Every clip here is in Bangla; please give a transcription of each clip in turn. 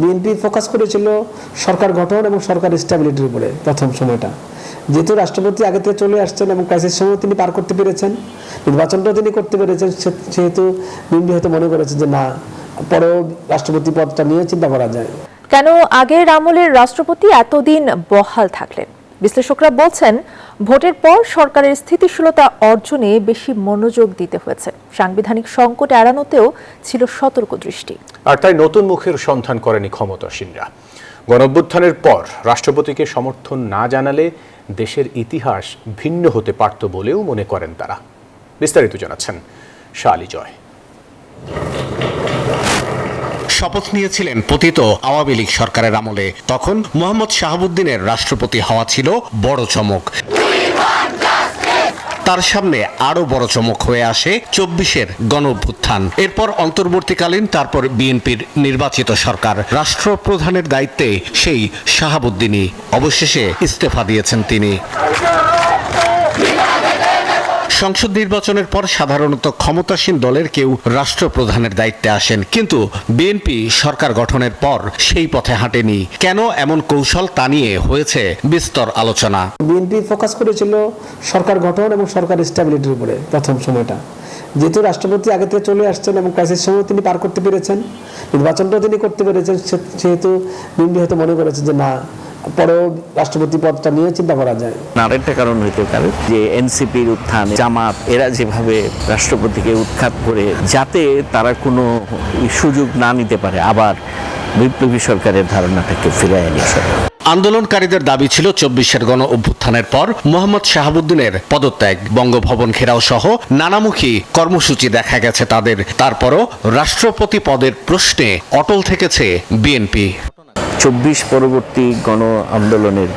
বিএনপি ফোকাস করেছিল সরকার গঠন এবং সরকার স্টেবিলিটির উপরে প্রথম সময়টা। যেহেতু রাষ্ট্রপতি আগে থেকে চলে আসছেন এবং ক্রাইসিস সময় তিনি পার করতে পেরেছেন, নির্বাচনটাও তিনি করতে পেরেছেন, সেহেতু বিএনপি হয়তো মনে করেছে যে না, পরেও রাষ্ট্রপতি পদটা নিয়ে চিন্তা করা যায়। কেন আগের আমলের রাষ্ট্রপতি এতদিন বহাল থাকলেন? বিশ্লেষকরা বলছেন, ভোটের পর সরকারের স্থিতিশীলতা অর্জনে বেশি মনোযোগ দিতে হয়েছে, সাংবিধানিক সংকট এড়ানোতেও ছিল সতর্ক দৃষ্টি। আর তাই নতুন মুখের সন্ধান করেনি ক্ষমতাসীনরা। গণঅভ্যুত্থানের পর রাষ্ট্রপতিকে সমর্থন না জানালে দেশের ইতিহাস ভিন্ন হতে পারত বলেও মনে করেন তারা। বিস্তারিত জানাচ্ছেন শালি জয়। শপথ নিয়েছিলেন পতিত আওয়ামী লীগ সরকারের আমলে। তখন মোহাম্মদ শাহাবুদ্দিনের রাষ্ট্রপতি হওয়া ছিল বড় চমক। তার সামনে আরো বড় চমক হয়ে আসে ২৪-এর গণঅভ্যুত্থান। এরপর অন্তর্বর্তীকালীন, তারপর বিএনপির নির্বাচিত সরকার। রাষ্ট্রপ্রধানের দায়িত্বে সেই শাহাবুদ্দিনই অবশেষে ইস্তফা দিয়েছেন তিনি। সংসদ নির্বাচনের পর সাধারণত ক্ষমতাসীন দলের কেউ রাষ্ট্রপ্রধানের দায়িত্বে আসেন, কিন্তু বিএনপি সরকার গঠনের পর সেই পথে হাঁটেনি। কেন এমন কৌশল, তা নিয়ে হয়েছে বিস্তর আলোচনা। বিএনপি ফোকাস করেছিল সরকার গঠন এবং সরকার স্টেবিলিটির উপরে প্রথম সময়টা। যেহেতু রাষ্ট্রপতি আগে থেকে চলে আসছেন এবং ক্রাইসিস সময় তিনি পার করতে পেরেছেন, নির্বাচনটাও তিনি করতে পেরেছেন, সেহেতু বিএনপি হয়তো মনে করেছে যে না, পরেও রাষ্ট্রপতি পদটা নিয়ে চিন্তা করা যায়। আরেকটা কারণ হইতে পারে যে এনসিপির উত্থান, জামাত, এরা যেভাবে রাষ্ট্রপতিকে উৎখাত করে যাতে তারা কোনো সুযোগ না নিতে পারে, আবার বিপ্লবী সরকারের ধারণাটাকে ফিরে এনে। আন্দোলনকারীদের দাবি ছিল ২৪-এর গণ অভ্যুত্থানের পর মোহাম্মদ শাহাবুদ্দিনের পদত্যাগ, বঙ্গভবন ঘেরাও সহ নানামুখী কর্মসূচি দেখা গেছে তাদের। তারপরও রাষ্ট্রপতি পদের প্রশ্নে অটল থেকেছে বিএনপি। ২৪ পরবর্তী গণ আন্দোলনের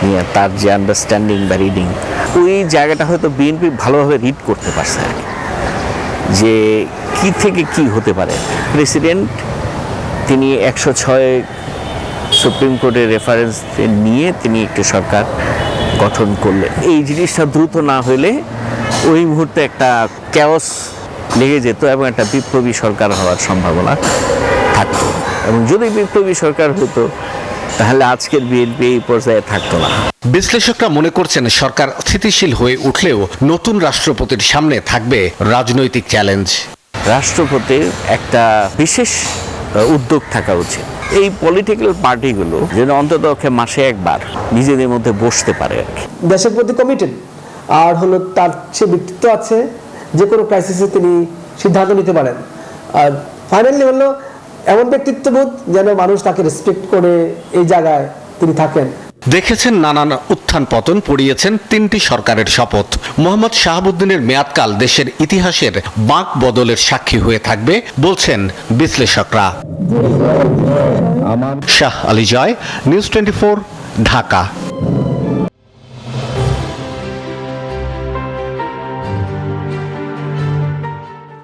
নিয়ে তার যে আন্ডারস্ট্যান্ডিং বা রিডিং, ওই জায়গাটা হয়তো বিএনপি ভালোভাবে রিড করতে পারছে আর কি, যে কি থেকে কি হতে পারে। প্রেসিডেন্ট তিনি ১০৬ সুপ্রিম কোর্টের রেফারেন্স নিয়ে তিনি একটি সরকার গঠন করলেন। এই জিনিসটা দ্রুত না হলে ওই মুহূর্তে একটা ক্যাওস লেগে যেত এবং একটা বিপ্লবী সরকার হওয়ার সম্ভাবনা থাকতো। এবং যদি বিপ্লবী সরকার হতো তাহলে আজকের বিএনপি এই পর্যায়ে থাকতো না। বিশ্লেষকরা মনে করছেন, সরকার স্থিতিশীল হয়ে উঠলেও নতুন রাষ্ট্রপতির সামনে থাকবে রাজনৈতিক চ্যালেঞ্জ। রাষ্ট্রপতির একটা বিশেষ উদ্যোগ থাকা উচিত। এই পলিটিক্যাল পার্টিগুলো যেন অন্তত মাসে একবার নিজেদের মধ্যে বসতে পারে আর কি। দেশের প্রতি কমিটেড, আর হলো তার সে ব্যক্তিত্ব আছে, যে কোনো ক্রাইসিসে তিনি সিদ্ধান্ত নিতে পারেন। আর ফাইনালি হলো এমন ব্যক্তিত্ববোধ যেন মানুষ তাকে রেসপেক্ট করে এই জায়গায় তিনি থাকেন। দেখেছেন নানান উত্থান পতন, পড়িয়েছেন ৩টি সরকারের শপথ। মোহাম্মদ শাহাবুদ্দিনের মেয়াদকাল দেশের ইতিহাসের বাঁক বদলের সাক্ষী হয়ে থাকবে বলছেন বিশ্লেষকরা। শাহ আলী জয়, নিউজ 24, ঢাকা।